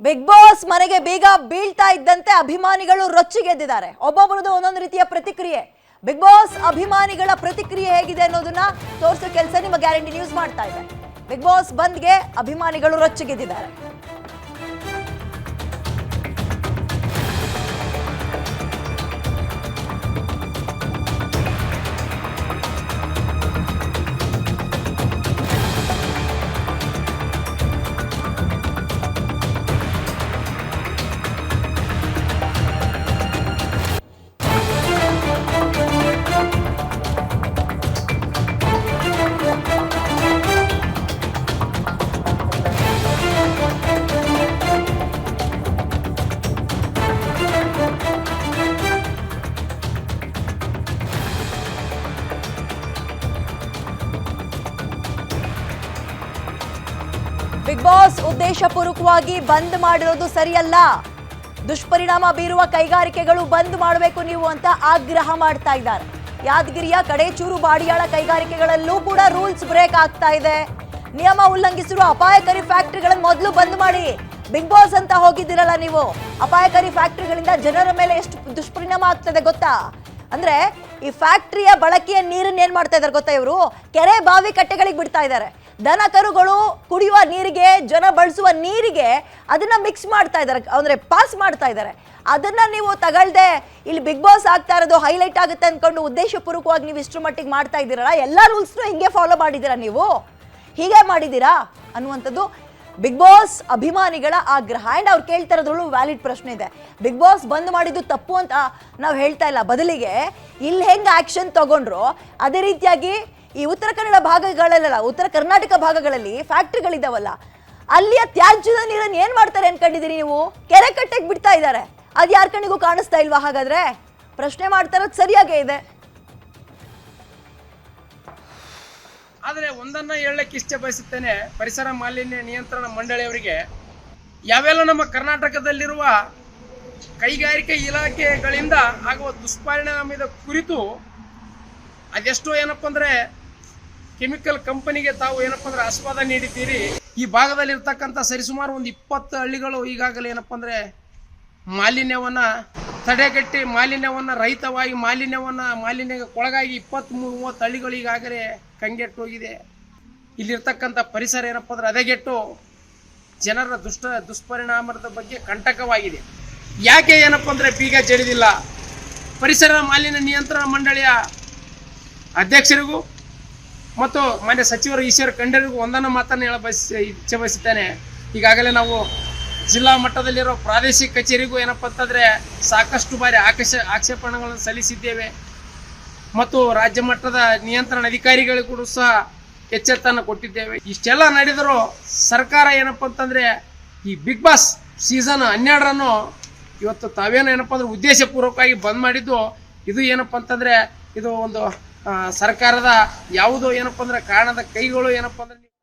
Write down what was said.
Big boss ಮನೆಗೆ ಬೀಗ ಬೀಳ್ತಾ ಇದ್ದಂತೆ ಅಭಿಮಾನಿಗಳು ರೊಚ್ಚಿಗೆದ್ದಿದ್ದಾರೆ. ಒಬ್ಬೊಬ್ಬರದು ಒಂದೊಂದು ರೀತಿಯ ಪ್ರತಿಕ್ರಿಯೆ. ಬಿಗ್ ಬಾಸ್ ಅಭಿಮಾನಿಗಳ ಪ್ರತಿಕ್ರಿಯೆ ಹೇಗಿದೆ ಅನ್ನೋದನ್ನ ತೋರಿಸೋ ಕೆಲಸ ನಿಮ್ಮ ಗ್ಯಾರಂಟಿ ನ್ಯೂಸ್ ಮಾಡ್ತಾ ಇದೆ. ಬಿಗ್ ಬಾಸ್ ಬಂದ್ಗೆ ಅಭಿಮಾನಿಗಳು ರೊಚ್ಚಿಗೆದ್ದಿದ್ದಾರೆ. ಬಿಗ್ ಬಾಸ್ ಉದ್ದೇಶಪೂರ್ವಕವಾಗಿ ಬಂದ್ ಮಾಡಿರೋದು ಸರಿಯಲ್ಲ. ದುಷ್ಪರಿಣಾಮ ಬೀರುವ ಕೈಗಾರಿಕೆಗಳು ಬಂದ್ ಮಾಡಬೇಕು ನೀವು ಅಂತ ಆಗ್ರಹ ಮಾಡ್ತಾ ಇದ್ದಾರೆ. ಯಾದಗಿರಿಯ ಕಡೇಚೂರು ಬಾಡಿಯಾಳ ಕೈಗಾರಿಕೆಗಳಲ್ಲೂ ಕೂಡ ರೂಲ್ಸ್ ಬ್ರೇಕ್ ಆಗ್ತಾ ಇದೆ. ನಿಯಮ ಉಲ್ಲಂಘಿಸಿರುವ ಅಪಾಯಕಾರಿ ಫ್ಯಾಕ್ಟರಿಗಳನ್ನು ಮೊದಲು ಬಂದ್ ಮಾಡಿ. ಬಿಗ್ ಬಾಸ್ ಅಂತ ಹೋಗಿದ್ದೀರಲ್ಲ ನೀವು, ಅಪಾಯಕಾರಿ ಫ್ಯಾಕ್ಟರಿಗಳಿಂದ ಜನರ ಮೇಲೆ ಎಷ್ಟು ದುಷ್ಪರಿಣಾಮ ಆಗ್ತದೆ ಗೊತ್ತಾ? ಅಂದ್ರೆ ಈ ಫ್ಯಾಕ್ಟರಿಯ ಬಳಕೆಯ ನೀರನ್ನ ಏನ್ ಮಾಡ್ತಾ ಇದಾರೆ ಗೊತ್ತಾ? ಇವರು ಕೆರೆ ಬಾವಿ ಕಟ್ಟೆಗಳಿಗೆ ಬಿಡ್ತಾ ಇದ್ದಾರೆ. ದನ ಕರುಗಳು ಕುಡಿಯುವ ನೀರಿಗೆ, ಜನ ಬಳಸುವ ನೀರಿಗೆ ಅದನ್ನ ಮಿಕ್ಸ್ ಮಾಡ್ತಾ ಇದ್ದಾರೆ, ಅಂದ್ರೆ ಪಾಸ್ ಮಾಡ್ತಾ ಇದ್ದಾರೆ. ಅದನ್ನ ನೀವು ತಗೊಳ್ದೆ ಇಲ್ಲಿ ಬಿಗ್ ಬಾಸ್ ಆಗ್ತಾ ಇರೋದು ಹೈಲೈಟ್ ಆಗುತ್ತೆ ಅನ್ಕೊಂಡು ಉದ್ದೇಶಪೂರ್ವಕವಾಗಿ ನೀವು ಇಷ್ಟರ ಮಟ್ಟಿಗೆ ಮಾಡ್ತಾ ಇದ್ದೀರಲ್ಲ, ಎಲ್ಲ ರೂಲ್ಸ್ನು ಹಿಂಗೆ ಫಾಲೋ ಮಾಡಿದ್ದೀರಾ ನೀವು, ಹೀಗೆ ಮಾಡಿದ್ದೀರಾ ಅನ್ನುವಂಥದ್ದು ಬಿಗ್ ಬಾಸ್ ಅಭಿಮಾನಿಗಳ ಆಗ್ರಹ. ಆ್ಯಂಡ್ ಅವ್ರು ಕೇಳ್ತಾ ಇರೋದ್ರಲ್ಲೂ ವ್ಯಾಲಿಡ್ ಪ್ರಶ್ನೆ ಇದೆ. ಬಿಗ್ ಬಾಸ್ ಬಂದ್ ಮಾಡಿದ್ದು ತಪ್ಪು ಅಂತ ನಾವು ಹೇಳ್ತಾ ಇಲ್ಲ, ಬದಲಿಗೆ ಇಲ್ಲಿ ಹೆಂಗೆ ಆಕ್ಷನ್ ತಗೊಂಡ್ರು ಅದೇ ರೀತಿಯಾಗಿ ಈ ಉತ್ತರ ಕನ್ನಡ ಭಾಗಗಳಲ್ಲ, ಉತ್ತರ ಕರ್ನಾಟಕ ಭಾಗಗಳಲ್ಲಿ ಫ್ಯಾಕ್ಟ್ರಿಗಳಿದಾವಲ್ಲ, ಅಲ್ಲಿಯ ತ್ಯಾಜ್ಯದ ನೀರನ್ನು ಏನ್ ಮಾಡ್ತಾರೆ ಅನ್ಕೊಂಡಿದ್ದೀರಿ ನೀವು? ಕೆರೆ ಕಟ್ಟೆಗೆ ಬಿಡ್ತಾ ಇದ್ದಾರೆ. ಅದು ಯಾರ ಕಣ್ಣಿಗೂ ಕಾಣಿಸ್ತಾ ಇಲ್ವಾ? ಹಾಗಾದ್ರೆ ಪ್ರಶ್ನೆ ಮಾಡ್ತಾ ಇರೋದು ಸರಿಯಾಗೇ ಇದೆ. ಆದರೆ ಒಂದನ್ನ ಹೇಳಕ್ಕೆ ಇಷ್ಟ ಬಯಸುತ್ತೇನೆ, ಪರಿಸರ ಮಾಲಿನ್ಯ ನಿಯಂತ್ರಣ ಮಂಡಳಿಯವರಿಗೆ ಯಾವೆಲ್ಲ ನಮ್ಮ ಕರ್ನಾಟಕದಲ್ಲಿರುವ ಕೈಗಾರಿಕೆ ಇಲಾಖೆಗಳಿಂದ ಆಗುವ ದುಷ್ಪರಿಣಾಮದ ಕುರಿತು ಅದೆಷ್ಟೋ ಏನಪ್ಪ ಅಂದ್ರೆ ಕೆಮಿಕಲ್ ಕಂಪನಿಗೆ ತಾವು ಏನಪ್ಪ ಅಂದ್ರೆ ಆಸ್ಪದ ನೀಡಿದ್ದೀರಿ. ಈ ಭಾಗದಲ್ಲಿರ್ತಕ್ಕಂಥ ಸರಿಸುಮಾರು ಒಂದು 20 ಹಳ್ಳಿಗಳು ಈಗಾಗಲೇ ಏನಪ್ಪ ಅಂದ್ರೆ ಮಾಲಿನ್ಯವನ್ನ ತಡೆಗಟ್ಟಿ, ಮಾಲಿನ್ಯವನ್ನ ರಹಿತವಾಗಿ, ಮಾಲಿನ್ಯಕ್ಕೆ ಒಳಗಾಗಿ 20-30 ಹಳ್ಳಿಗಳು ಈಗಾಗಲೇ ಕಂಗೆಟ್ಟು ಹೋಗಿದೆ. ಇಲ್ಲಿರ್ತಕ್ಕಂಥ ಪರಿಸರ ಏನಪ್ಪ ಅಂದ್ರೆ ಹದಗೆಟ್ಟು ಜನರ ದುಷ್ಪರಿಣಾಮದ ಬಗ್ಗೆ ಕಂಟಕವಾಗಿದೆ. ಯಾಕೆ ಏನಪ್ಪ ಅಂದ್ರೆ ಬೀಗ ಜಡಿದಿಲ್ಲ? ಪರಿಸರ ಮಾಲಿನ್ಯ ನಿಯಂತ್ರಣ ಮಂಡಳಿಯ ಅಧ್ಯಕ್ಷರಿಗೂ ಮತ್ತು ಮಾನ್ಯ ಸಚಿವರು ಈಶ್ವರ ಖಂಡರಿಗೂ ಒಂದನ್ನು ಮಾತನ್ನು ಇಚ್ಛೆ ಬಯಸುತ್ತೇನೆ. ಈಗಾಗಲೇ ನಾವು ಜಿಲ್ಲಾ ಮಟ್ಟದಲ್ಲಿರೋ ಪ್ರಾದೇಶಿಕ ಕಚೇರಿಗೂ ಏನಪ್ಪ ಅಂತಂದರೆ ಸಾಕಷ್ಟು ಬಾರಿ ಆಕ್ಷೇಪಣೆಗಳನ್ನು ಸಲ್ಲಿಸಿದ್ದೇವೆ ಮತ್ತು ರಾಜ್ಯ ಮಟ್ಟದ ನಿಯಂತ್ರಣ ಅಧಿಕಾರಿಗಳಿಗೂ ಕೂಡ ಸಹ ಎಚ್ಚರಿಕೆಯನ್ನು ಕೊಟ್ಟಿದ್ದೇವೆ. ಇಷ್ಟೆಲ್ಲ ನಡೆದರೂ ಸರ್ಕಾರ ಏನಪ್ಪ ಅಂತಂದರೆ ಈ ಬಿಗ್ ಬಾಸ್ ಸೀಸನ್ 12 ಇವತ್ತು ತಾವೇನೋ ಏನಪ್ಪ ಅಂದ್ರೆ ಉದ್ದೇಶಪೂರ್ವಕವಾಗಿ ಬಂದ್ ಮಾಡಿದ್ದು, ಇದು ಏನಪ್ಪ ಅಂತಂದರೆ ಇದು ಒಂದು ಸರ್ಕಾರದ ಯಾವುದೋ ಏನಪ್ಪ ಅಂದ್ರೆ ಕಾರಣದ ಕೈಗಳು ಏನಪ್ಪ ಅಂದ್ರೆ